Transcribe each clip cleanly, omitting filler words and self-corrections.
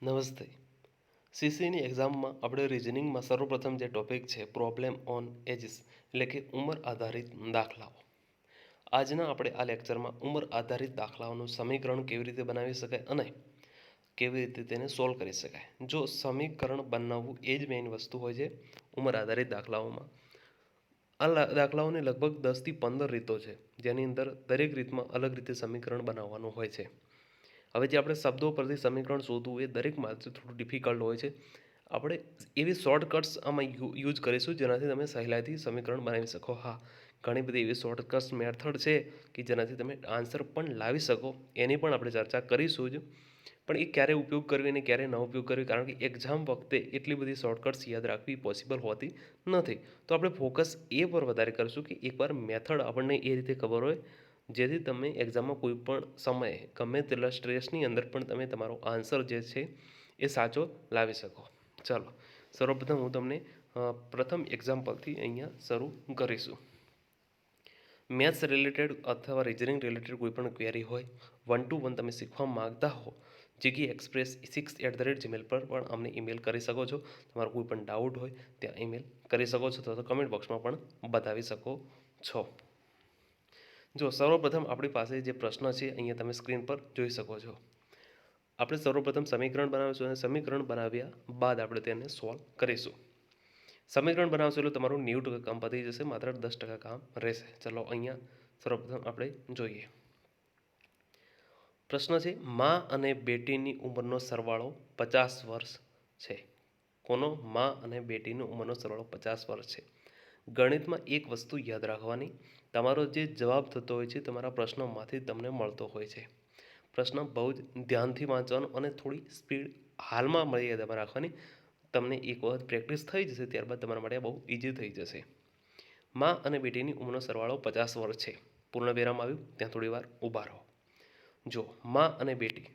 નમસ્તે. સીસીની એક્ઝામમાં આપણે રિઝનિંગમાં સર્વપ્રથમ જે ટોપિક છે પ્રોબ્લેમ ઓન એજીસ એટલે કે ઉંમર આધારિત દાખલાઓ. આજના આપણે આ લેક્ચરમાં ઉંમર આધારિત દાખલાઓનું સમીકરણ કેવી રીતે બનાવી શકાય અને કેવી રીતે તેને સોલ્વ કરી શકાય. જો સમીકરણ બનાવવું એ જ મેઇન વસ્તુ હોય છે ઉંમર આધારિત દાખલાઓમાં. આ દાખલાઓની લગભગ 10થી 15 રીતો છે, જેની અંદર દરેક રીતમાં અલગ રીતે સમીકરણ બનાવવાનું હોય છે. હવે જે આપણે શબ્દો પરથી સમીકરણ શોધવું એ દરેક માટે થોડું ડિફિકલ્ટ હોય છે. આપણે એવી શોર્ટકટ્સ આમાં યુઝ કરીશું જેનાથી તમે સહેલાઈથી સમીકરણ બનાવી શકો. હા, ઘણી બધી એવી શોર્ટકટ્સ મેથડ છે કે જેનાથી તમે આન્સર પણ લાવી શકો, એની પણ આપણે ચર્ચા કરીશું જ. પણ એ ક્યારે ઉપયોગ કરવી અને ક્યારે ન ઉપયોગ કરવી, કારણ કે એક્ઝામ વખતે એટલી બધી શોર્ટકટ્સ યાદ રાખવી પોસિબલ હોતી નથી. તો આપણે ફોકસ એ પર વધારે કરીશું કે એકવાર મેથડ આપણને એ રીતે ખબર હોય જેથી તમે એક્ઝામમાં કોઈ પણ સમયે ગમે તેટલા સ્ટ્રેસની અંદર પણ તમે તમારો આન્સર જે છે એ સાચો લાવી શકો. ચાલો, સર્વપ્રથમ હું તમને પ્રથમ એક્ઝામ્પલથી અહીંયા શરૂ કરીશું. મેથ્સ રિલેટેડ અથવા રિઝનિંગ રિલેટેડ કોઈ પણ ક્વેરી હોય, 1 to 1 તમે શીખવા માગતા હો, jiggyexpress6@gmail પર પણ અમને ઈમેલ કરી શકો છો. તમારો કોઈ પણ ડાઉટ હોય ત્યાં ઈમેલ કરી શકો છો, તો કમેન્ટ બોક્સમાં પણ બતાવી શકો છો. જો સર્વપ્રથમ આપણી પાસે જે પ્રશ્ન છે અહીંયા તમે સ્ક્રીન પર જોઈ શકો છો. આપણે સર્વપ્રથમ સમીકરણ બનાવીશું અને સમીકરણ બનાવ્યા બાદ આપણે તેને સોલ્વ કરીશું. સમીકરણ બનાવશો એટલે તમારું 90% કામ પતી જશે, માત્ર 10% કામ રહેશે. ચલો, અહીંયા સર્વપ્રથમ આપણે જોઈએ. પ્રશ્ન છે, મા અને બેટીની ઉંમરનો સરવાળો 50 વર્ષ છે. કોનો? મા અને બેટીની ઉંમરનો સરવાળો 50 વર્ષ છે. ગણિતમાં એક વસ્તુ યાદ રાખવાની, તમારો જે જવાબ થતો હોય છે તમારા પ્રશ્નોમાંથી તમને મળતો હોય છે. પ્રશ્ન બહુ જ ધ્યાનથી વાંચવાનો અને થોડી સ્પીડ હાલમાં મર્યાદામાં રાખવાની. તમને એક વખત પ્રેક્ટિસ થઈ જશે ત્યારબાદ તમારા માટે બહુ ઇઝી થઈ જશે. મા અને બેટીની ઉંમરનો સરવાળો 50 વર્ષ છે. પૂર્ણ વિરામ આવ્યું ત્યાં થોડી વાર ઊભા રહો. જો મા અને બેટી,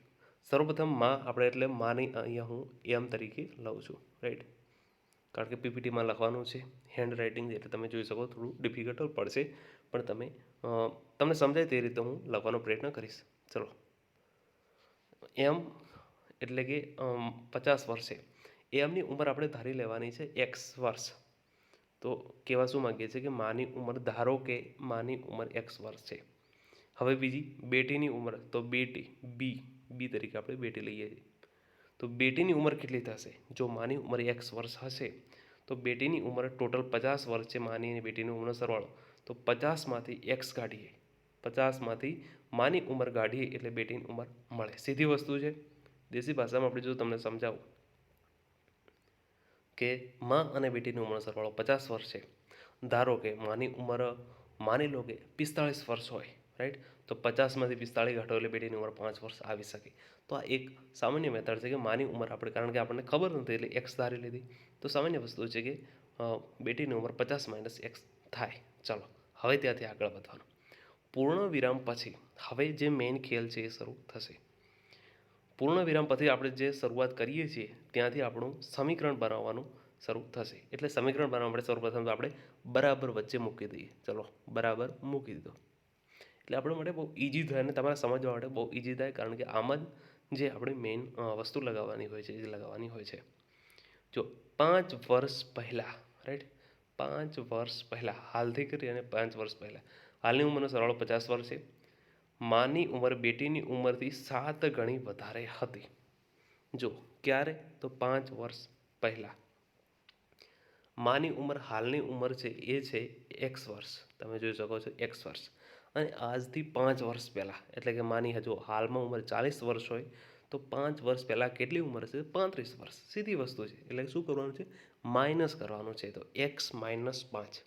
સર્વપ્રથમ મા આપણે એટલે માની અહીંયા હું એમ તરીકે લઉં છું, રાઈટ, કારણ કે પીપીટીમાં લખવાનું છે, હેન્ડ રાઇટિંગ એટલે તમે જોઈ શકો થોડું ડિફિકલ્ટ પડશે, પણ તમને સમજાય તે રીતે હું લખવાનો પ્રયત્ન કરીશ. ચલો, એમ એટલે કે 50 વર્ષે એમની ઉંમર આપણે ધારી લેવાની છે એક્સ વર્ષ. તો કહેવા શું માગીએ છીએ કે માની ઉંમર, ધારો કે માની ઉંમર એક્સ વર્ષ છે. હવે બીજી બેટીની ઉંમર, તો બેટી બી તરીકે આપણે બેટી લઈએ છીએ. તો બેટીની ઉંમર કેટલી થશે? જો માની ઉંમર એક્સ વર્ષ હશે તો બેટીની ઉંમર ટોટલ 50 વર્ષ છે. માની અને બેટીની ઉંમરનો સરવાળો, તો 50માંથી એક્સ કાઢીએ, 50માંથી માની ઉંમર કાઢીએ એટલે બેટીની ઉંમર મળે. સીધી વસ્તુ છે. દેશી ભાષામાં આપણે જો તમને સમજાવું કે મા અને બેટીની ઉંમરનો સરવાળો 50 વર્ષ છે. ધારો કે માની ઉંમર માની લો કે 45 વર્ષ હોય, રાઈટ, તો 50માંથી 45 ઘટો એટલે બેટીની ઉંમર 5 વર્ષ આવી શકે. તો આ એક સામાન્ય મેથડ છે કે માની ઉંમર આપણે, કારણ કે આપણને ખબર નથી એટલે એક્સ ધારી લીધી, તો સામાન્ય વસ્તુ છે કે બેટીની ઉંમર 50 - એક્સ થાય. ચાલો, હવે ત્યાંથી આગળ વધવાનું. પૂર્ણ વિરામ પછી હવે જે મેઇન ખેલ છે એ શરૂ થશે. પૂર્ણ વિરામ પછી આપણે જે શરૂઆત કરીએ છીએ ત્યાંથી આપણું સમીકરણ બનાવવાનું શરૂ થશે. એટલે સમીકરણ બનાવવા માટે સૌપ્રથમ તો આપણે બરાબર વચ્ચે મૂકી દઈએ. ચલો, બરાબર મૂકી દીધો એટલે આપણા માટે બહુ ઇઝી થાય અને તમારે સમજવા માટે બહુ ઇઝી થાય, કારણ કે આમાં જ જે આપણે મેઇન વસ્તુ લગાવવાની હોય છે એ લગાવવાની હોય છે. જો 5 વર્ષ પહેલાં, રાઈટ, 5 વર્ષ પહેલાં, હાલથી કરી અને 5 વર્ષ પહેલાં, હાલની ઉંમરનો સરવાળો 50 વર્ષ છે. માની ઉંમર બેટીની ઉંમરથી 7 ગણી વધારે હતી. જો ક્યારે? તો 5 વર્ષ પહેલાં. માની ઉંમર, હાલની ઉંમર છે એ છે એક્સ વર્ષ, તમે જોઈ શકો છો એક્સ વર્ષ, અને આજથી 5 વર્ષ પહેલાં એટલે કે માની હજુ હાલમાં ઉંમર 40 વર્ષ હોય તો 5 વર્ષ પહેલાં કેટલી ઉંમર હશે? 35 વર્ષ. સીધી વસ્તુ છે. એટલે શું કરવાનું છે? માઇનસ કરવાનું છે. તો એક્સ - 5.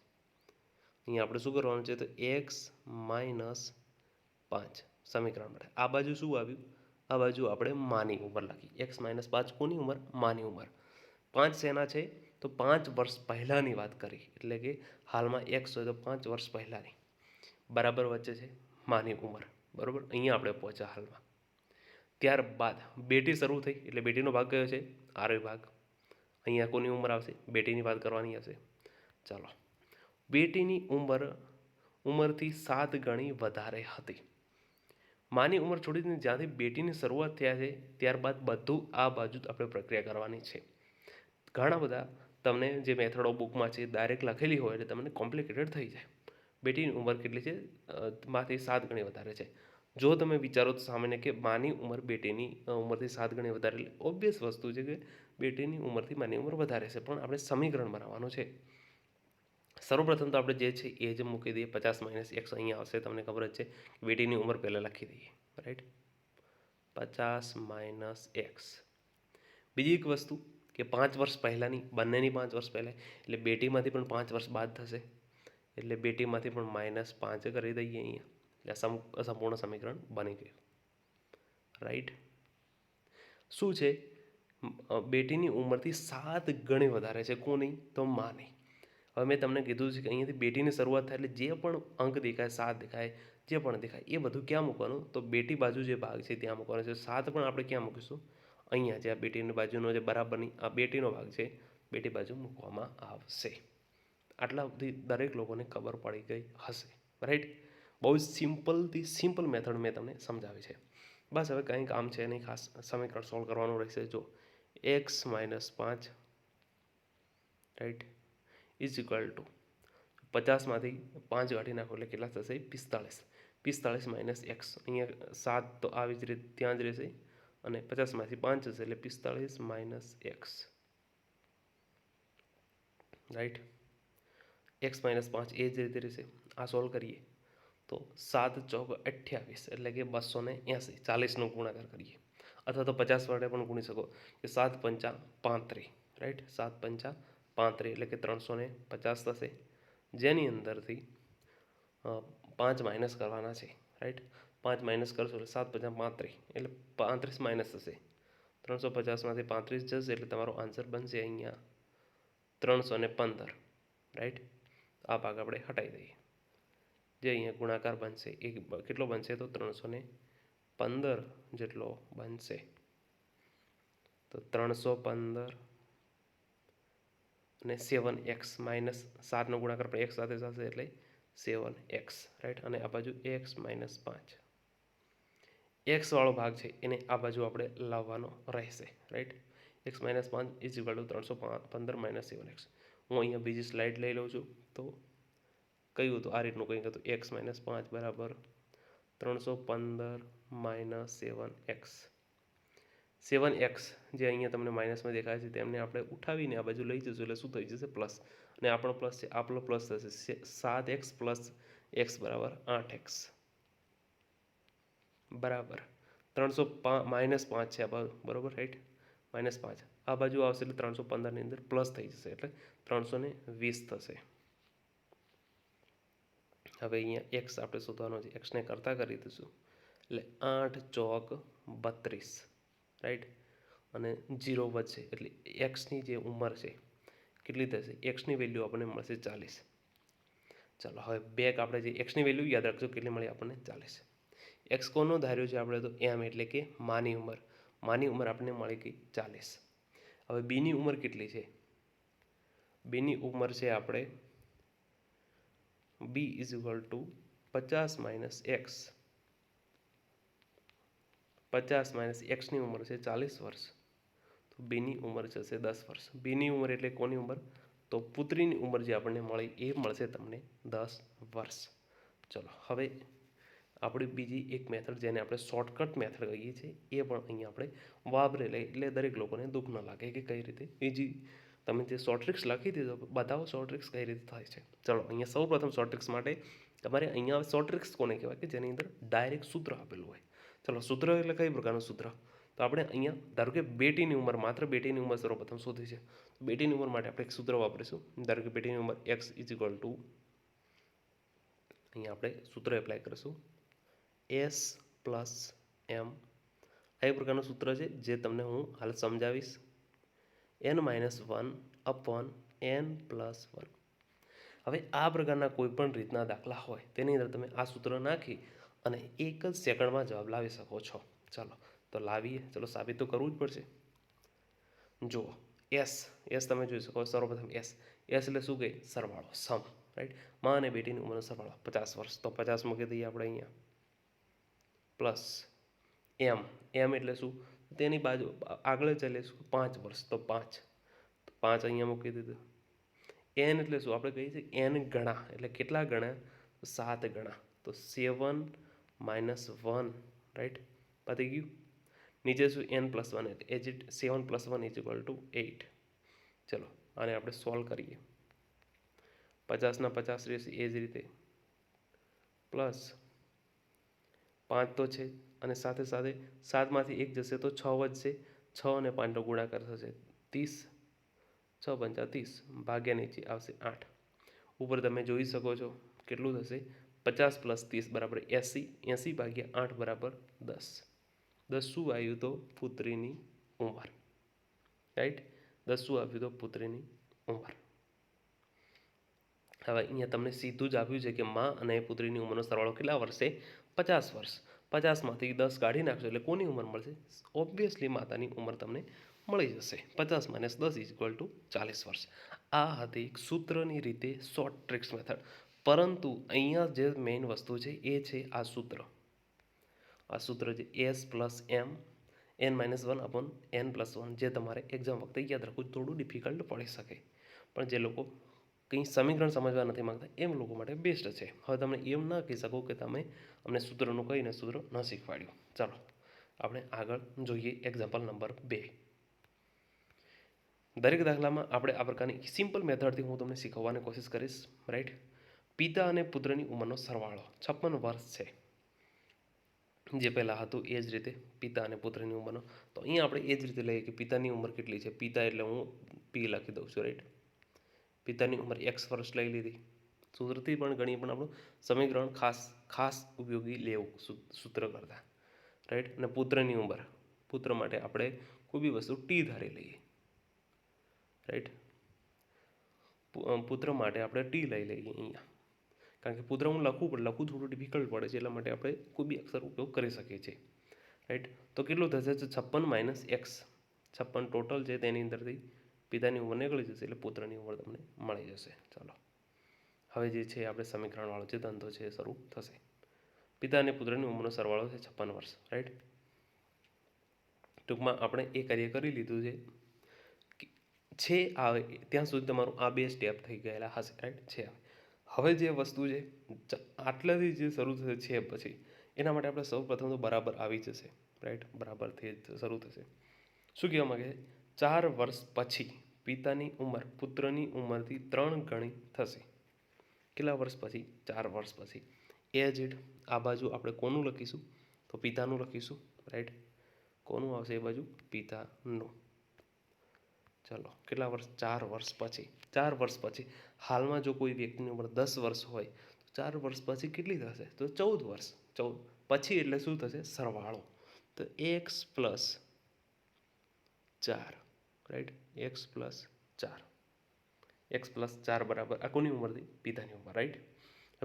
અહીંયા આપણે શું કરવાનું છે? તો એક્સ - 5 સમીકરણ માટે. આ બાજુ શું આવ્યું? આ બાજુ આપણે માની ઉંમર લખી. એક્સ - 5 કોની ઉંમર? માની ઉંમર. 5 શેના છે? તો 5 વર્ષ પહેલાંની વાત કરી, એટલે કે હાલમાં એક્સ હોય તો 5 વર્ષ પહેલાંની. બરાબર વચ્ચે છે માની ઉંમર, બરાબર. અહીંયા આપણે પહોંચ્યા હાલમાં. ત્યારબાદ બેટી શરૂ થઈ એટલે બેટીનો ભાગ કયો છે? આરો ભાગ. અહીંયા કોની ઉંમર આવશે? બેટીની વાત કરવાની હશે. ચાલો, બેટીની ઉંમરથી 7 ગણી વધારે હતી. માની ઉંમર છોડીને જ્યાંથી બેટીની શરૂઆત થયા છે ત્યારબાદ બધું આ બાજુ જ આપણે પ્રક્રિયા કરવાની છે. ઘણા બધા તમને જે મેથડો બુકમાં છે ડાયરેક્ટ લખેલી હોય એટલે તમને કોમ્પ્લિકેટેડ થઈ જાય. બેટીની ઉંમર કેટલી છે? માંથી 7 ગણી વધારે છે. જો તમે વિચારો તો સામાન્ય કે માની ઉંમર બેટીની ઉંમરથી 7 ગણી વધારે, એટલે ઓબ્વિયસ વસ્તુ છે કે બેટીની ઉંમરથી માની ઉંમર વધારે છે. પણ આપણે સમીકરણ બનાવવાનું છે. સર્વપ્રથમ તો આપણે જે છે એ જ મૂકી દઈએ. 50 - x અહીંયા આવશે, તમને ખબર જ છે. બેટીની ઉંમર પહેલાં લખી દઈએ, રાઈટ. 50 - x. બીજી એક વસ્તુ કે 5 વર્ષ પહેલાંની, બંનેની 5 વર્ષ પહેલાં, એટલે બેટીમાંથી પણ 5 વર્ષ બાદ થશે, એટલે બેટીમાંથી પણ -5 કરી દઈએ અહીંયા. એટલે સંપૂર્ણ સમીકરણ બની ગયું, રાઈટ. શું છે? બેટીની ઉંમરથી 7 ગણી વધારે છે. કોની? તો માની. હવે મેં તમને કીધું છે કે અહીંયાથી બેટીની શરૂઆત થાય એટલે જે પણ અંક દેખાય, 7 દેખાય, જે પણ દેખાય એ બધું ક્યાં મૂકવાનું? તો બેટી બાજુ જે ભાગ છે ત્યાં મૂકવાનો છે. 7 પણ આપણે ક્યાં મૂકીશું? અહીંયા, જે આ બેટીની બાજુનો જે બરાબરની આ બેટીનો ભાગ છે, બેટી બાજુ મૂકવામાં આવશે. આટલા બધી દરેક લોકોને ખબર પડી ગઈ હશે, રાઈટ. બહુ જ સિમ્પલથી સિમ્પલ મેથડ મેં તમને સમજાવી છે. બસ હવે કંઈ કામ છે નહીં ખાસ. સમીકરણ સોલ્વ કરવાનું રહેશે. જો x - 5, right, is equal to 50માંથી 5 કાઢી નાખો એટલે કેટલા થશે? 45. 45 - x. અહીંયા 7 તો આવી જ રીતે ત્યાં જ રહેશે અને 50માંથી 5 હશે એટલે 45 - x, રાઈટ. x - 5 એ જ રીતે રહેશે. આ સોલ્વ કરીએ તો 7 × 4 = 28, એટલે કે 280. 40નો ગુણાકાર કરીએ અથવા તો 50 વડે પણ ગુણી શકો કે 7 × 5 = 35, રાઈટ. 7 × 5 = 35 એટલે કે 350 થશે, જેની અંદરથી 5 માઇનસ કરવાના છે, રાઈટ. 5 માઇનસ કરશો એટલે 7 × 5 = 35, એટલે 35 માઇનસ થશે. 350માંથી 35 જશે એટલે તમારો આન્સર બનશે અહીંયા 315, રાઈટ. આ ભાગ આપણે હટાવી દઈએ. જે અહીંયા ગુણાકાર બનશે એ કેટલો બનશે? તો 315 જેટલો બનશે. તો 315 અને 7x માઇનસ 7નો ગુણાકાર પણ x સાથે થશે એટલે 7x, રાઈટ. અને આ બાજુ x - 5, x વાળો ભાગ છે એને આ બાજુ આપણે લાવવાનો રહેશે, રાઈટ. x - 5 = 315 - 7x. હું અહીંયા બીજી સ્લાઇડ લઈ લઉં છું. તો કયું હતું? આ રીતનું કંઈક હતું. x - 5 બરાબર 315 - 7x. 7x જે અહીંયા તમને માઇનસમાં દેખાય છે તેમને આપણે ઉઠાવીને આ બાજુ લઈ જશું એટલે શું થઈ જશે? પ્લસ. અને આપણો પ્લસ છે, આપણો પ્લસ થશે. 7x + x બરાબર 8x, બરાબર. 300 - 5 છે આ બાજુ, બરાબર, રાઈટ. -5 આ બાજુ આવશે એટલે 315ની અંદર પ્લસ થઈ જશે એટલે 320 થશે. હવે અહીંયા x આપણે શોધવાનો છે. xને કરતા કરી દઈશું એટલે 8 × 4 = 32, રાઈટ. અને 0 વધશે એટલે એક્સની જે ઉંમર છે કેટલી થશે? એક્સની વેલ્યુ આપણને મળશે 40. ચાલો હવે બેક આપણે જે એક્સની વેલ્યુ યાદ રાખજો કેટલી મળી આપણને? 40. એક્સ કોનો ધાર્યો છે આપણે? તો એમ, એટલે કે માની ઉંમર. માની ઉંમર આપણને મળી ગઈ 40. હવે બીની ઉંમર કેટલી છે? બીની ઉંમર છે આપણે b = 50 - x. 50 - xની ઉંમર છે 40 વર્ષ. તો બીની ઉંમર જશે 10 વર્ષ. બીની ઉંમર એટલે કોની ઉંમર? તો પુત્રીની ઉંમર જે આપણને મળી એ મળશે તમને 10 વર્ષ. ચલો હવે આપણી બીજી એક મેથડ જેને આપણે શોર્ટકટ મેથડ કહીએ છીએ એ પણ અહીંયા આપણે વાપરી લઈએ એટલે દરેક લોકોને દુઃખ ન લાગે કે કઈ રીતે ઇઝી. તમે જે શોર્ટ ટ્રિક્સ લખી દીધો, બતાવો શોર્ટ ટ્રિક્સ કઈ રીતે થાય છે. ચલો અહીંયા સૌ પ્રથમ શોર્ટ ટ્રિક્સ માટે તમારે અહીંયા શોર્ટ ટ્રિક્સ કોને કહેવાય? કે જેની અંદર ડાયરેક્ટ સૂત્ર આપેલું હોય. ચલો સૂત્ર એટલે કઈ પ્રકારનું સૂત્ર? તો આપણે અહીંયા ધારો કે બેટીની ઉંમર, માત્ર બેટીની ઉંમર સર્વપ્રથમ શોધી છે. બેટીની ઉંમર માટે આપણે એક સૂત્ર વાપરીશું. ધારો કે બેટીની ઉંમર x = અહીંયા આપણે સૂત્ર એપ્લાય કરીશું s + m. આ એક પ્રકારનું સૂત્ર છે જે તમને હું હાલ સમજાવીશ. n - 1/n + 1. હવે આ પ્રકારના કોઈ પણ રીતના દાખલા હોય તેની અંદર તમે આ સૂત્ર નાખી અને એક જ સેકન્ડમાં જવાબ લાવી શકો છો. ચાલો તો લાવીએ. ચલો સાબિત તો કરવું જ પડશે. જુઓ એસ તમે જોઈ શકો. સર્વપ્રથમ એસ એટલે શું કહે? સરવાળો, સમ, રાઈટ. માં અને બેટીની ઉંમરનો સરવાળો 50 વર્ષ. તો 50 મૂકી દઈએ આપણે અહીંયા. Plus M. એમ એટલે શું? તેની બાજુ આગળ ચાલે શું? 5 વર્ષ, તો 5. તો 5 અહીંયા મૂકી દીધું. એન એટલે શું? આપણે કહીએ છીએ એન ગણા, એટલે કેટલા ગણા? 7 ગણા. તો 7 - 1, રાઈટ? પતી ગયું. નીચે શું? n+1, એટલે એજ 7 + 1 = 8. ચલો આને આપણે સોલ્વ કરીએ. 50 ના 50 રહેશે, એ જ રીતે પ્લસ 5 તો છે, અને સાથે સાથે 7માંથી 1 જશે તો 6 વધશે. 6 અને 5નો ગુણાકાર થશે 30. 6 × 5 = 30, ભાગ્યા નીચે આવશે 8. ઉપર તમે જોઈ શકો છો કેટલું થશે? 50 + 30 = 80. 80 / 8 = 10. 10 શું આવ્યું? તો પુત્રીની ઉંમર, રાઈટ? 10 શું આવ્યું? તો પુત્રીની ઉંમર. હવે અહીંયા તમને સીધું જ આપ્યું છે કે માં અને પુત્રીની ઉંમરનો સરવાળો કેટલા વર્ષે? 50 વર્ષ. 50માંથી 10 કાઢી નાખશો એટલે કોની ઉંમર મળશે? ઓબ્વિયસલી માતાની ઉંમર તમને મળી જશે. 50 - 10 = 40 વર્ષ. આ હતી એક સૂત્રની રીતે, શોર્ટ ટ્રિક્સ મેથડ. પરંતુ અહીંયા જે મેઇન વસ્તુ છે એ છે આ સૂત્ર. આ સૂત્ર છે S+M n-1/n+1, જે તમારે એક્ઝામ વખતે યાદ રાખવું થોડું ડિફિકલ્ટ પડી શકે, પણ જે લોકો કંઈ સમીકરણ સમજવા નથી માંગતા એમ લોકો માટે બેસ્ટ છે. હવે તમે એમ ના કહી શકો કે તમે અમને સૂત્રનું કહીને સૂત્ર ન શીખવાડ્યું. ચાલો આપણે આગળ જોઈએ. Example number 2. દરેક દાખલામાં આપણે આ પ્રકારની સિમ્પલ મેથડથી હું તમને શીખવવાની કોશિશ કરીશ, રાઈટ? પિતા અને પુત્રની ઉંમરનો સરવાળો 56 વર્ષ છે. જે પહેલાં હતું એ જ રીતે પિતા અને પુત્રની ઉંમરનો. તો અહીંયા આપણે એ જ રીતે લઈએ કે પિતાની ઉંમર કેટલી છે. પિતા એટલે હું પી લખી દઉં છું, રાઈટ? પિતાની ઉંમર x વર્ષ લઈ લીધી. સૂત્રથી પણ ગણી, પણ આપણું સમીકરણ ખાસ ઉપયોગી લેવું સૂત્ર કરતાં, રાઈટ? અને પુત્રની ઉંમર, પુત્ર માટે આપણે કોઈ બી વસ્તુ ટી ધારી લઈએ, રાઈટ? પુત્ર માટે આપણે ટી લઈ લઈએ અહીંયા, કારણ કે પુત્ર હું લખવું થોડું ડિફિકલ્ટ પડે છે, એટલા માટે આપણે કોઈ બી અક્ષર ઉપયોગ કરી શકીએ છીએ, રાઈટ? તો કેટલું થશે? 56 - x. 56 ટોટલ છે, તેની અંદરથી પિતાની ઉંમર નીકળી જશે એટલે પુત્રની ઉંમર તમને મળી જશે. ચાલો હવે જે છે આપણે સમીકરણવાળો જે ધંધો છે એ શરૂ થશે. પિતા અને પુત્રની ઉંમરનો સરવાળો છે 56 વર્ષ, રાઈટ? ટૂંકમાં આપણે એ કાર્ય કરી લીધું છે આવે ત્યાં સુધી તમારું આ 2 સ્ટેપ થઈ ગયેલા હશે, રાઈટ? છે હવે જે વસ્તુ છે આટલાથી જે શરૂ થશે છે પછી એના માટે આપણે સૌ પ્રથમ તો બરાબર આવી જશે, રાઈટ? બરાબરથી જ શરૂ થશે. શું કહેવા માગે છે? 4 વર્ષ પછી પિતાની ઉંમર પુત્રની ઉંમરથી 3 ગણી થશે. કેટલા વર્ષ પછી? 4 વર્ષ પછી. એજ ઇટ આ બાજુ આપણે કોનું લખીશું? તો પિતાનું લખીશું, રાઈટ? કોનું આવશે એ બાજુ? પિતાનું. ચલો કેટલા વર્ષ? 4 વર્ષ પછી. 4 વર્ષ પછી હાલમાં જો કોઈ વ્યક્તિની ઉંમર 10 વર્ષ હોય તો 4 વર્ષ પછી કેટલી થશે? તો 14 વર્ષ. 14 પછી એટલે શું થશે? સરવાળો. તો x + 4, રાઈટ? x + 4. x + 4 બરાબર આ કોની ઉંમરથી? પિતાની ઉંમર, રાઈટ?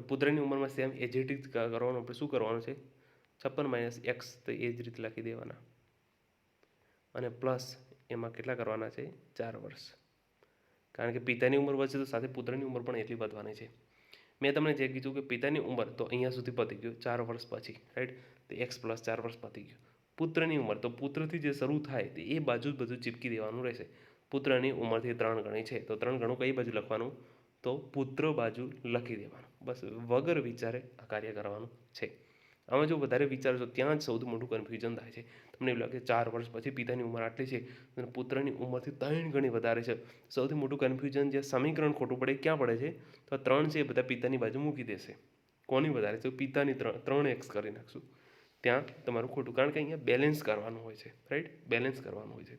પુત્રની ઉંમરમાં સેમ એજ ઇટ ઇઝ કરવાનું. આપણે શું કરવાનું છે? 56 - x, તો એ જ રીતે લખી દેવાના, અને પ્લસ એમાં કેટલા કરવાના છે? 4 વર્ષ. કારણ કે પિતાની ઉંમર વધશે તો સાથે પુત્રની ઉંમર પણ એટલી વધવાની છે. મેં તમને જે કીધું કે પિતાની ઉંમર તો અહીંયા સુધી પતી ગયું 4 વર્ષ પછી, રાઈટ? તો x + 4 વર્ષ પતી ગયું. પુત્રની ઉંમર તો પુત્રથી જે શરૂ થાય તે એ બાજુ જ બધું ચીપકી દેવાનું રહેશે. પુત્રની ઉંમરથી 3 ગણી છે તો 3 ગણું કઈ બાજુ લખવાનું? તો પુત્ર બાજુ લખી દેવાનું. બસ વગર વિચારે આ કાર્ય કરવાનું છે. આમાં જો વધારે વિચારશો ત્યાં જ સૌથી મોટું કન્ફ્યુઝન થાય છે. તમને એવું લાગે 4 વર્ષ પછી પિતાની ઉંમર આટલી છે અને પુત્રની ઉંમરથી 3 ગણી વધારે છે. સૌથી મોટું કન્ફ્યુઝન જે સમીકરણ ખોટું પડે ક્યાં પડે છે? તો 3 છે એ બધા પિતાની બાજુ મૂકી દેશે. કોની વધારે છે? પિતાની 3x કરી નાખશું. ત્યાં તમારું ખોટું, કારણ કે અહીંયા બેલેન્સ કરવાનું હોય છે, રાઈટ? બેલેન્સ કરવાનું હોય છે.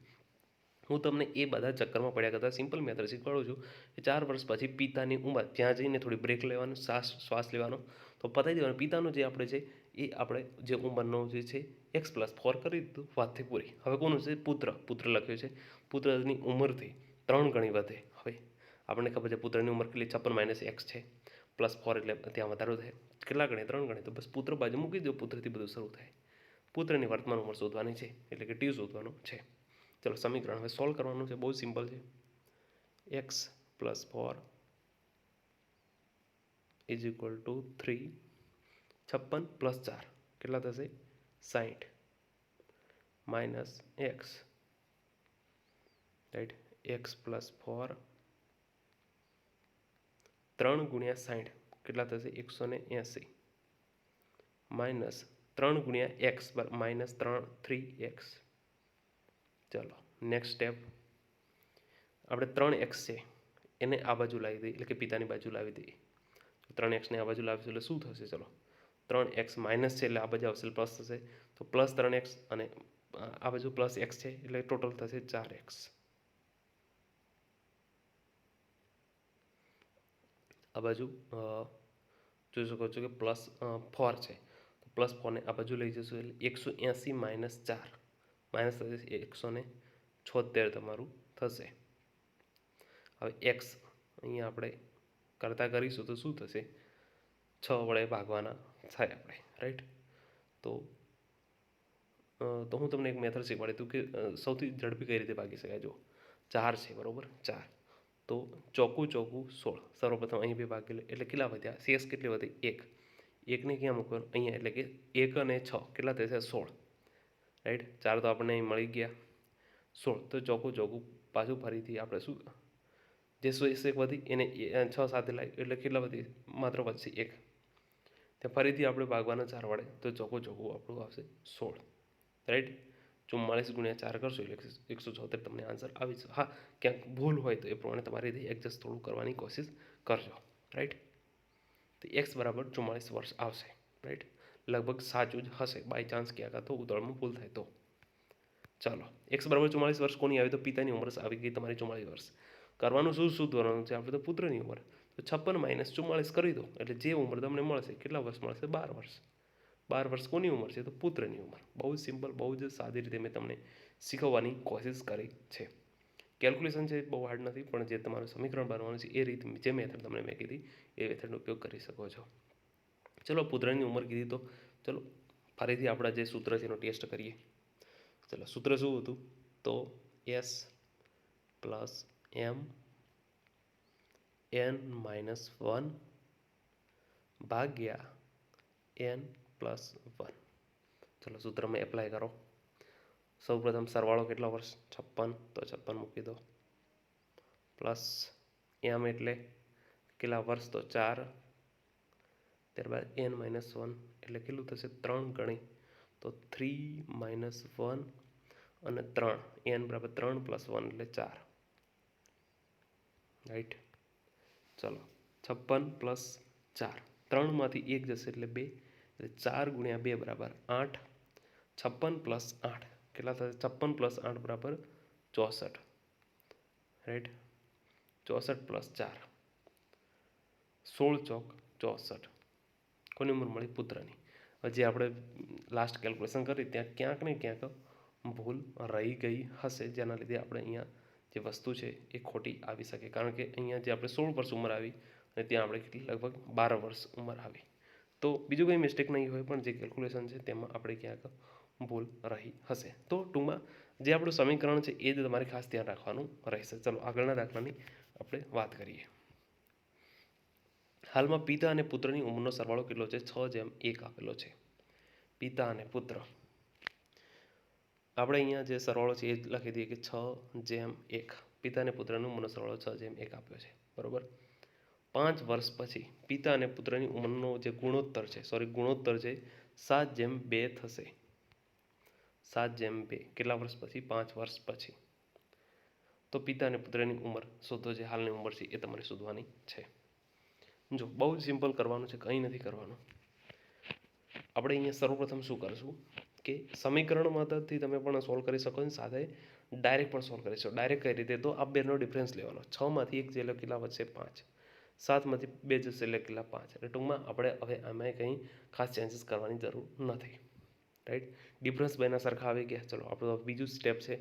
હું તમને એ બધા ચક્કરમાં પડ્યા કરતાં સિમ્પલ મેથડ શીખવાડું છું કે 4 વર્ષ પછી પિતાની ઉંમર, ત્યાં જઈને થોડી બ્રેક લેવાનું, શ્વાસ લેવાનો, તો પતાવી દેવાનું. પિતાનું જે આપણે છે એ આપણે જે ઉંમરનો જે છે x + 4 કરી દીધું, વાતથી પૂરી. હવે કોનું છે? પુત્ર લખ્યું છે. પુત્રની ઉંમરથી 3 ગણી વધે. હવે આપણને ખબર છે પુત્રની ઉંમર કેટલી? 56 - x છે, +4 એટલે ત્યાં વધારો થાય. કેટલા ગણી? 3 ગણી. તો બસ પુત્ર બાજુ મૂકી દો, પુત્રથી બધું શરૂ થાય. પુત્રની વર્તમાન ઉંમર શોધવાની છે, એટલે કે ટી શોધવાનું છે. ચલો સમીકરણ હવે સોલ્વ કરવાનું છે, બહુ સિમ્પલ છે. x + 4 = 3. 56 + 4 કેટલા થશે? 60 minus x, right, x plus 4, 3 ગુણ્યા 60 કેટલા થશે 180 માઇનસ 3 ગુણ્યા એક્સ માઇનસ 3x. ચાલો નેક્સ્ટ સ્ટેપ, આપણે 3x છે એને આ બાજુ લાવી દઈએ, એટલે કે પિતાની બાજુ લાવી દઈએ. 3x ને આ બાજુ લાવીશું એટલે શું થશે? ચલો 3x માઇનસ છે એટલે આ બાજુ આવશે પ્લસ થશે, તો પ્લસ 3x અને આ બાજુ પ્લસ x છે એટલે ટોટલ થશે 4x. આ બાજુ જોઈ શકો છો કે પ્લસ 4 છે, તો પ્લસ 4 ને આ બાજુ લઈ જશું એટલે 180 માઇનસ 4 માઇનસ થશે 176 તમારું થશે. હવે એક્સ અહીંયા આપણે કરતા કરીશું તો શું થશે? 6 વડે ભાગવાના થાય આપણે, રાઈટ. તો હું તમને એક મેથડ શીખવાડી દઉં કે સૌથી ઝડપી કઈ રીતે ભાગી શકાય. જો 4 છે બરાબર, 4 તો ચોકું 16. સર્વપ્રથમ અહીં બે ભાગી લે એટલે કેટલા વધ્યા? શેષ કેટલી વધી? 1. 1ને ક્યાં મૂકવાનું? અહીંયા, એટલે કે 1 અને 6 કેટલા થશે? 16, રાઈટ. 4 તો આપણને અહીં મળી ગયા, 16. તો ચોકું પાછું ફરીથી આપણે શું જે શેષ 1 વધી એને 6 સાથે લાવી એટલે કેટલા વધી? માત્ર વધશે 1. ત્યાં ફરીથી આપણે ભાગવાના 4 વડે તો ચોકું આપણું આવશે 16, રાઈટ. 44 ગુણ્યા 4 કરશો એટલે 176 તમને આન્સર આવી જશે. હા, ક્યાંક ભૂલ હોય તો એ પ્રમાણે તમારી એડજસ્ટ થોડું કરવાની કોશિશ કરજો, રાઈટ. તો એક્સ બરાબર 44 વર્ષ આવશે, રાઈટ. લગભગ સાચું જ હશે, બાય ચાન્સ ક્યાંક તો ઉતાવળમાં ભૂલ થાય તો. ચાલો, એક્સ બરાબર 44 વર્ષ કોની આવી? તો પિતાની ઉંમર આવી ગઈ તમારી 44 વર્ષ. કરવાનું શું શોધવાનું છે આપણે? તો પુત્રની ઉંમર. તો 56 માઇનસ 44 કરી દો એટલે જે ઉંમર તમને મળશે કેટલા વર્ષ મળશે? 12 વર્ષ. 12 વર્ષ કોની ઉંમર છે? તો પુત્રની ઉંમર. બહુ જ સિમ્પલ, બહુ જ સાદી રીતે મેં તમને શીખવવાની કોશિશ કરી છે. કેલ્ક્યુલેશન છે બહુ હાર્ડ નથી, પણ જે તમારું સમીકરણ બનવાનું છે એ રીતે જે મેથડ તમને મેં કીધી એ મેથડનો ઉપયોગ કરી શકો છો. ચલો પુત્રની ઉંમર કીધી તો ચલો ફરીથી આપણા જે સૂત્ર છે એનો ટેસ્ટ કરીએ. ચલો સૂત્ર શું હતું? તો એસ પ્લસ એમ n-1 ભાગ્યા n+1. ચલો સૂત્રમાં એપ્લાય કરો. સૌપ્રથમ સરવાળો કેટલા વર્ષ? 56, તો 56 મૂકી દો, પ્લસ એમ એટલે કેટલા વર્ષ? તો 4. ત્યારબાદ n-1 એટલે કેટલું થશે? 3 ગણી, તો 3 - 1 અને 3, n બરાબર 3 + 1 એટલે 4, રાઈટ. ચલો 56 + 4, 3માંથી 1 જશે એટલે 2, એટલે 4 × 2 બરાબર 8. 56 + 8 કેટલા થશે? 56 + 8 બરાબર 64, રાઈટ. 64 + 4 16 ચોક 64. કોની ઉંમર મળી? પુત્રની. હજી આપણે લાસ્ટ કેલ્ક્યુલેશન કરી ત્યાં ક્યાંક ને ક્યાંક ભૂલ રહી ગઈ હશે, જેના લીધે આપણે અહીંયા જે વસ્તુ છે એ ખોટી આવી શકે. કારણ કે અહીંયા જે આપણે 16 વર્ષ ઉંમર આવી અને ત્યાં આપણે કેટલી લગભગ 12 વર્ષ ઉંમર આવી. તો બીજું કંઈ મિસ્ટેક નહીં હોય, પણ જે કેલ્ક્યુલેશન છે તેમાં આપણે ક્યાંક ભૂલ રહી હશે. તો ટૂંકમાં જે આપણું સમીકરણ છે એ જ તમારે ખાસ ધ્યાન રાખવાનું રહેશે. ચલો આગળના દાખલાની આપણે વાત કરીએ. હાલમાં પિતા અને પુત્રની ઉંમરનો સરવાળો કેટલો છે? 6:1 આપેલો છે. પિતા અને પુત્ર, આપણે અહીંયા જે સરવાળો છે એ લખી દઈએ કે 6:1. પિતા અને પુત્રનો ઉંમરનો સરવાળો 6:1 આપ્યો છે, બરોબર. 5 વર્ષ પછી પિતા અને પુત્રની ઉંમરનો જે ગુણોત્તર છે 7:2 થશે. 7:2 કેટલા વર્ષ પછી? 5 વર્ષ પછી. તો પિતા અને પુત્રની ઉંમર શોધો, જે હાલની ઉંમર છે એ તમારે શોધવાની છે. જો બહુ જ સિમ્પલ કરવાનું છે, કંઈ નથી કરવાનું. આપણે અહીંયા સર્વપ્રથમ શું કરશું કે સમીકરણ મદદથી તમે પણ સોલ્વ કરી શકો છો, સાથે ડાયરેક્ટ પણ સોલ્વ કરી શકો. ડાયરેક્ટ કઈ રીતે? તો આ બેનો ડિફરન્સ લેવાનો. 6માંથી 1 જે કેટલા વધશે? 5. 7માંથી 2 જશે એટલે કેટલા? 5. એટલે ટૂંકમાં આપણે હવે આમાં કંઈ ખાસ ચેન્જીસ કરવાની જરૂર નથી, રાઈટ. ડિફરન્સ બેના સરખા આવી ગયા. ચલો આપણું બીજું સ્ટેપ છે.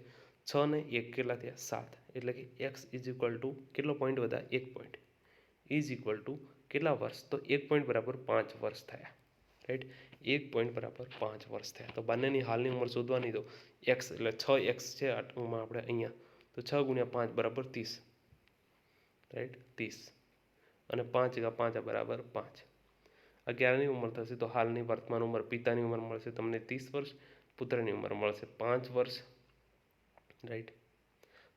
6 ને 1 કેટલા થયા? 7. એટલે કે એક્સ ઇઝ ઇક્વલ ટુ કેટલો પોઈન્ટ વધ્યા? 1 પોઈન્ટ. ઇઝ ઇક્વલ ટુ કેટલા વર્ષ? તો 1 પોઈન્ટ બરાબર 5 વર્ષ થયા, રાઈટ. 1 પોઈન્ટ બરાબર 5 વર્ષ થયા. તો બંનેની હાલની ઉંમર શોધવાની. તો એક્સ એટલે 6x છે આટલુંમાં આપણે અહીંયા, તો 6 × 5 બરાબર 30, રાઈટ. 30 અને 5 × 5 બરાબર 5. 11ની ઉંમર થશે તો હાલની વર્તમાન ઉંમર પિતાની ઉંમર મળશે તમને 30 વર્ષ, પુત્રની ઉંમર મળશે 5 વર્ષ, રાઈટ.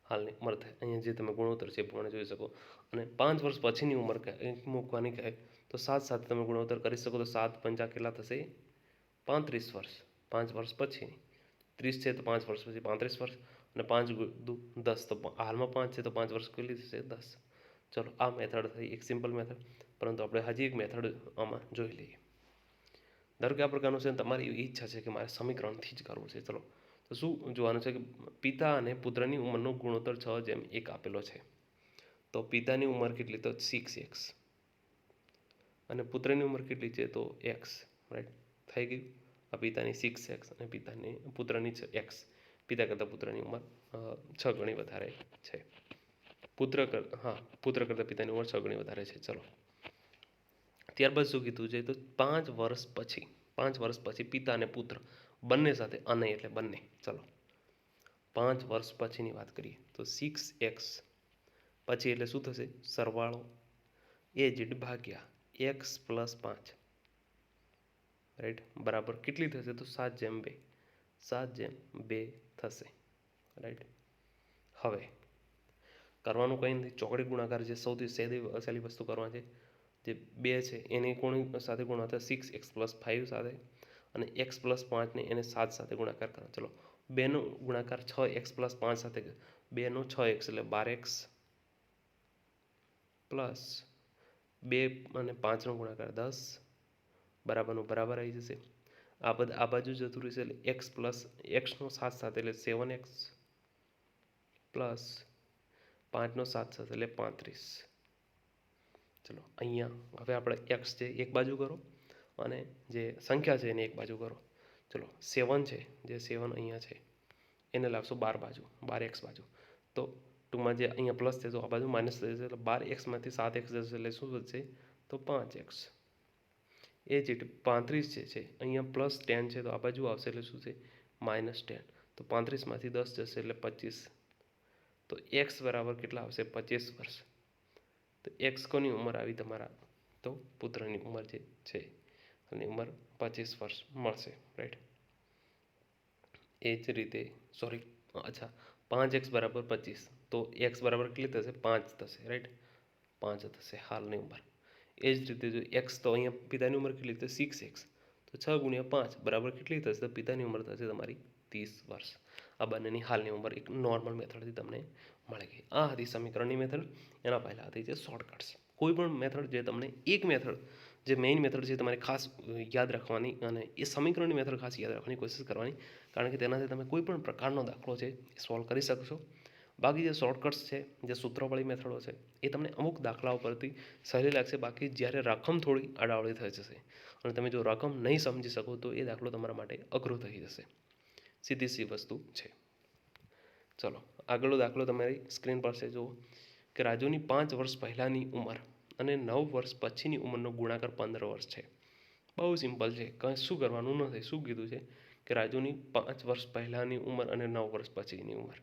હાલની ઉંમર થાય અહીંયા જે તમે ગુણોત્તર છે એ પ્રમાણે જોઈ શકો. અને 5 વર્ષ પછીની ઉંમર મૂકવાની કહે તો 7 સાથે તમે ગુણોત્તર કરી શકો તો 7 પંચા કેટલા થશે? 35 વર્ષ. 5 વર્ષ પછીની 30 છે તો 5 વર્ષ પછી 35 વર્ષ, અને 5 દુ 10, તો હાલમાં 5 છે તો 5 વર્ષ કેટલી થશે? 10. ચલો આ મેથડ થઈ એક સિમ્પલ મેથડ, પરંતુ આપણે હજી એક મેથડ આમાં જોઈ લઈએ. ધારો કે આ પ્રકારનું છે, તમારી એવી ઈચ્છા છે કે મારે સમીકરણથી જ કરવું છે. ચલો તો શું જોવાનું છે કે પિતા અને પુત્રની ઉંમરનો ગુણોત્તર 6:1 આપેલો છે. તો પિતાની ઉંમર કેટલી? તો 6x, અને પુત્રની ઉંમર કેટલી છે? તો x, રાઈટ. થઈ ગયું. આ પિતાની 6x અને પુત્રની x. પિતા કરતાં પુત્રની ઉંમર 6 ગણી વધારે છે. પુત્ર કરતાં પિતાની ઉંમર 6 ગણી વધારે છે. ચલો ત્યારબાદ શું કીધું છે? તો 5 વર્ષ પછી પિતા અને પુત્ર બંને સાથે, અને એટલે બંને. ચલો 5 વર્ષ પછીની વાત કરીએ તો 6x પછી એટલે શું થશે? સરવાળો એજડ ભાગ્યા x + 5, રાઈટ, બરાબર કેટલી થશે? તો 7:2. 7:2 થશે, રાઈટ. હવે કરવાનું કંઈ નથી, ચોકડી ગુણાકાર જે સૌથી સહેલી વસ્તુ કરવાની છે. જે 2 છે એને કોની સાથે ગુણાકાર? 6x + 5 સાથે, અને x + 5 ને એને 7 સાથે ગુણાકાર કરો. ચલો 2નો ગુણાકાર 6x + 5 સાથે, 2નો 6x એટલે 12x, પ્લસ 2 અને 5નો ગુણાકાર 10, બરાબરનું બરાબર આવી જશે. આ બાજુ જતું રહેશે એટલે x નો 7 સાથે એટલે 7x, પ્લસ 5નો 7 સાથે એટલે 35. ચલો અહીંયા હવે આપણે x છે એક બાજુ કરો, અને જે સંખ્યા છે એને એક બાજુ કરો. ચલો 7 છે, જે 7 અહીંયા છે એને લાવશો 12 બાજુ, 12x બાજુ. તો ટૂંકમાં જે અહીંયા પ્લસ છે તો આ બાજુ માઇનસ થઈ જશે, એટલે 12xમાંથી 7x જશે એટલે શું વધશે? તો 5x. એ જ રીતે 35 જે છે અહીંયા +10 છે તો આ બાજુ આવશે એટલે શું છે? -10. તો 35માંથી 10 જશે એટલે 25. તો x બરાબર કેટલા આવશે? 25 વર્ષ. તો x કોની ઉંમર આવી? તમારા તો પુત્રની ઉંમર જે છે એની ઉંમર 25 વર્ષ મળશે, રાઈટ. એ જ રીતે 5x બરાબર 25, તો x બરાબર કેટલી થશે? 5 થશે, રાઈટ. 5 થશે હાલની ઉંમર. એ જ રીતે જો x, તો અહીંયા પિતાની ઉંમર કેટલી થશે? 6x, તો 6 × 5 બરાબર કેટલી થશે? તો પિતાની ઉંમર થશે તમારી 30 વર્ષ. આ બંનેની હાલની ઉંમર એક નોર્મલ મેથડથી તમને મળી ગઈ. આ હતી સમીકરણની મેથડ. એના પહેલાં હતી જે શોર્ટકટ્સ. કોઈ પણ મેથડ જે તમને એક મેથડ જે મેઇન મેથડ છે તમારે ખાસ યાદ રાખવાની, અને એ સમીકરણની મેથડ ખાસ યાદ રાખવાની કોશિશ કરવાની, કારણ કે તેનાથી તમે કોઈ પણ પ્રકારનો દાખલો છે એ સોલ્વ કરી શકશો. બાકી જે શોર્ટકટ્સ છે, જે સૂત્રવાળી મેથડો છે, એ તમને અમુક દાખલાઓ પરથી સહેલી લાગશે. બાકી જ્યારે રકમ થોડી આડાવડી થઈ જશે અને તમે જો રકમ નહીં સમજી શકો તો એ દાખલો તમારા માટે અઘરો થઈ જશે. સીધી વસ્તુ છે. ચલો આગળનો દાખલો તમારી સ્ક્રીન પર છે. જુઓ કે રાજુની 5 વર્ષ પહેલાંની ઉંમર અને 9 વર્ષ પછીની ઉંમરનો ગુણાકાર 15 વર્ષ છે. બહુ સિમ્પલ છે, કંઈ શું કરવાનું નથી. શું કીધું છે કે રાજુની 5 વર્ષ પહેલાંની ઉંમર અને 9 વર્ષ પછીની ઉંમર.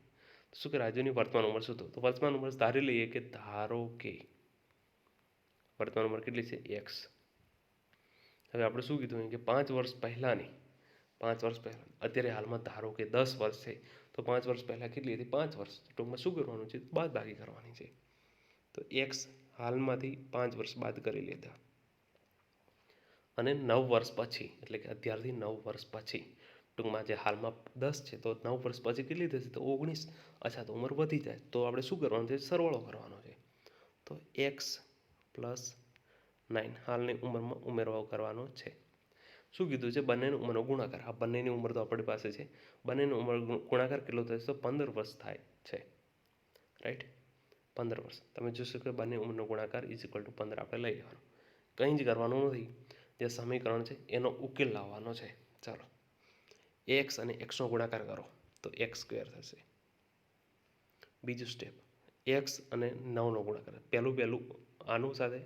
શું કે રાજુની વર્તમાન ઉંમર શું? તો વર્તમાન ઉંમર ધારી લઈએ કે ધારો કે વર્તમાન ઉંમર કેટલી છે? x. હવે આપણે શું કીધું કે 5 વર્ષ પહેલાંની, 5 વર્ષ પહેલાં, અત્યારે હાલમાં ધારો કે 10 વર્ષ છે તો 5 વર્ષ પહેલાં કેટલી હતી? 5 વર્ષ. ટૂંકમાં શું કરવાનું છે? બાદબાકી કરવાની છે. તો x હાલમાંથી 5 વર્ષ બાદ કરી લીધા, અને 9 વર્ષ પછી એટલે કે અત્યારથી 9 વર્ષ પછી, ટૂંકમાં જે હાલમાં 10 છે તો 9 વર્ષ પછી કેટલી થશે? તો 19. અચ્છા, તો ઉંમર વધી જાય તો આપણે શું કરવાનું છે? સરવાળો કરવાનો છે. તો x + 9 હાલની ઉંમરમાં ઉમેરો કરવાનો છે. શું કીધું છે? બંનેની ઉંમરનો ગુણાકાર. આ બંનેની ઉંમર તો આપણી પાસે છે. બંનેની ઉંમર ગુણાકાર કેટલો થશે? તો 15 વર્ષ થાય છે, રાઈટ. 15 વર્ષ. તમે જોશો કે બંને ઉંમરનો ગુણાકાર = 15 આપણે લઈ લેવાનું. કંઈ જ કરવાનું નથી. જે સમીકરણ છે એનો ઉકેલ લાવવાનો છે. ચાલો x અને xનો ગુણાકાર કરો તો x² થશે. બીજું સ્ટેપ, x અને 9નો ગુણાકાર. પહેલું આનું સાથે,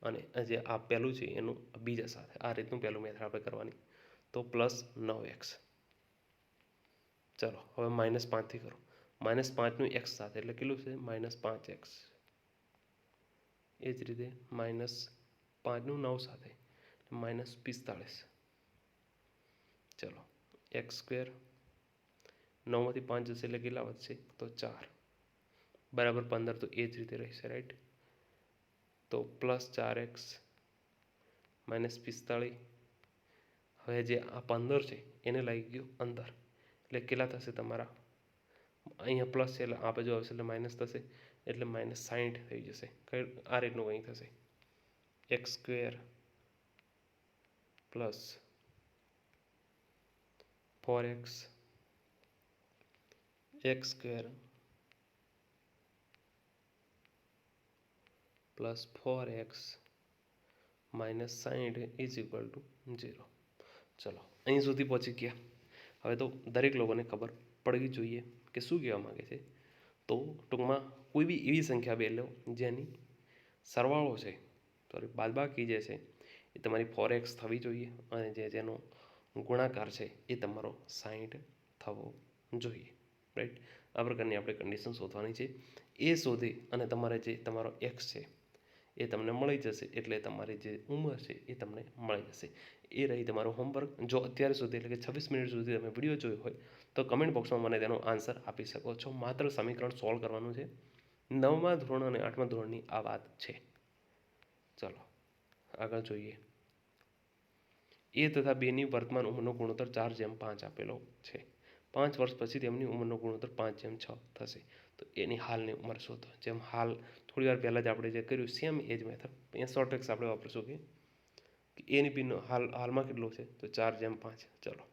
અને જે આ પહેલું છે એનું બીજા સાથે. આ રીતનું પહેલું મેથડ આપણે કરવાની. તો +9x. ચલો હવે -5થી કરો. -5નું x સાથે એટલે કેટલું છે? -5x. એ જ રીતે -5નું 9 સાથે -45. ચલો એક્સ સ્ક્વેર 9માંથી 5 જશે એટલે કેટલા વધશે તો 4 બરાબર 15 તો એ જ રીતે રહેશે રાઈટ. તો +4x -45. હવે જે આ 15 છે એને લાગી ગયું અંદર એટલે કેટલા થશે તમારા અહીંયા પ્લસ છે એટલે આ બાજુ આવશે એટલે માઇનસ થશે એટલે -60 થઈ જશે. કઈ આ રીતનું કંઈ થશે x square plus 4x x square plus 4x -60 is equal two 0. ચલો અહીં સુધી પહોંચી ગયા. હવે તો દરેક લોકોને ખબર પડવી જોઈએ કે શું કહેવા માગે છે. તો ટૂંકમાં કોઈ બી એવી સંખ્યા બે લો જેની સરવાળો છે સોરી બાદબાકી જે છે એ તમારી 4x થવી જોઈએ અને જેનો ગુણાકાર છે એ તમારો 60 થવો જોઈએ રાઈટ. આ પ્રકારની આપણે કન્ડિશન શોધવાની છે. એ શોધી અને તમારે જે તમારો એક્સ છે એ તમને મળી જશે એટલે તમારી જે ઉંમર છે એ તમને મળી જશે. એ રહી તમારું હોમવર્ક. જો અત્યાર સુધી એટલે કે 26 મિનિટ સુધી તમે વિડીયો જોયો હોય તો કમેન્ટ બોક્સમાં મને તેનો આન્સર આપી શકો છો. માત્ર સમીકરણ સોલ્વ કરવાનું છે. 9મા ધોરણ અને 8મા ધોરણની આ વાત છે. ચલો આગળ જોઈએ. એ તથા બેની વર્તમાન ઉંમરનો ગુણોત્તર 4:5 આપેલો છે. 5 વર્ષ પછી તેમની ઉંમરનો ગુણોત્તર 5:6 થશે. તો એની હાલની ઉંમર શોધો. જેમ હાલ થોડી વાર પહેલાં જ આપણે જે કર્યું સેમ એ જ મેથડ અહીંયા શોર્ટ ટ્રિક્સ આપણે વાપરીશું કે એની બીનો હાલમાં કેટલો છે તો 4:5. ચલો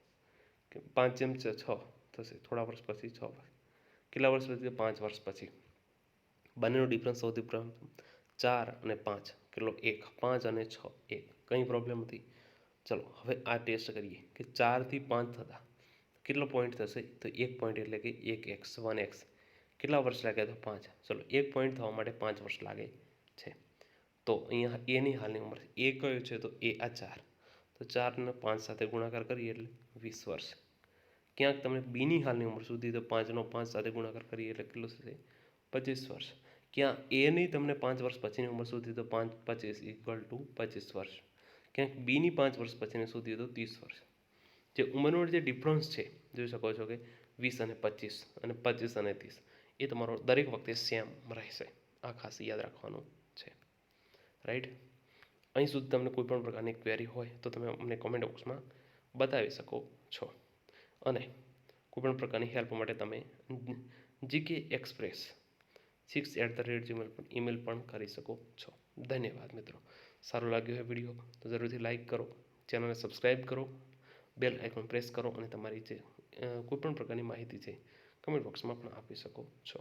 કે 5:6 થશે થોડા વર્ષ પછી 6 વર્ષ કેટલા વર્ષ પછી 5 વર્ષ પછી. બંનેનો ડિફરન્સ સૌથી પ્રથમ 4 અને 5 કેટલો 1 5 અને 6 1 કંઈ પ્રોબ્લેમ નથી. ચલો હવે આ ટેસ્ટ કરીએ કે 4થી 5 થતા કેટલો પોઈન્ટ થશે તો 1 પોઈન્ટ એટલે કે 1x 1x કેટલા વર્ષ લાગ્યા તો 5. ચલો 1 પોઈન્ટ થવા માટે 5 વર્ષ લાગે છે. તો અહીંયા એની હાલની ઉંમર એ કયો છે તો એ આ 4. તો 4 ને 5 સાથે ગુણાકાર કરીએ એટલે 20 વર્ષ. ક્યાંક તમે બીની હાલની ઉંમર સુધી તો 5નો 5 સાથે ગુણાકાર કરીએ એટલે કેટલું થશે 25 વર્ષ. ક્યાં એની તમને 5 વર્ષ પછીની ઉંમર સુધી તો 5 25 ઇક્વલ ટુ 25 વર્ષ. ક્યાંક બીની 5 વર્ષ પછીની સુધી તો 30 વર્ષ. જે ઉંમરનો જે ડિફરન્સ છે જોઈ શકો છો કે 20 અને 25 અને 25 અને 30 એ તમારો દરેક વખતે સેમ રહેશે. આ ખાસ યાદ રાખવાનું છે રાઈટ. અહીં સુધી તમને કોઈ પણ પ્રકારની ક્વેરી હોય તો તમે અમને કોમેન્ટ બોક્સમાં બતાવી શકો છો અને કોઈ પણ પ્રકારની હેલ્પ માટે તમે GK Express 6@gmail પર ઈમેલ પણ કરી શકો છો. ધન્યવાદ મિત્રો. સારો લાગ્યો હોય વિડીયો તો જરૂરથી લાઈક કરો, ચેનલને સબસ્ક્રાઈબ કરો, બેલ આઇકોન પ્રેસ કરો અને તમારી જે કોઈ પણ પ્રકારની માહિતી છે કમેન્ટ બોક્સમાં પણ આપી શકો છો.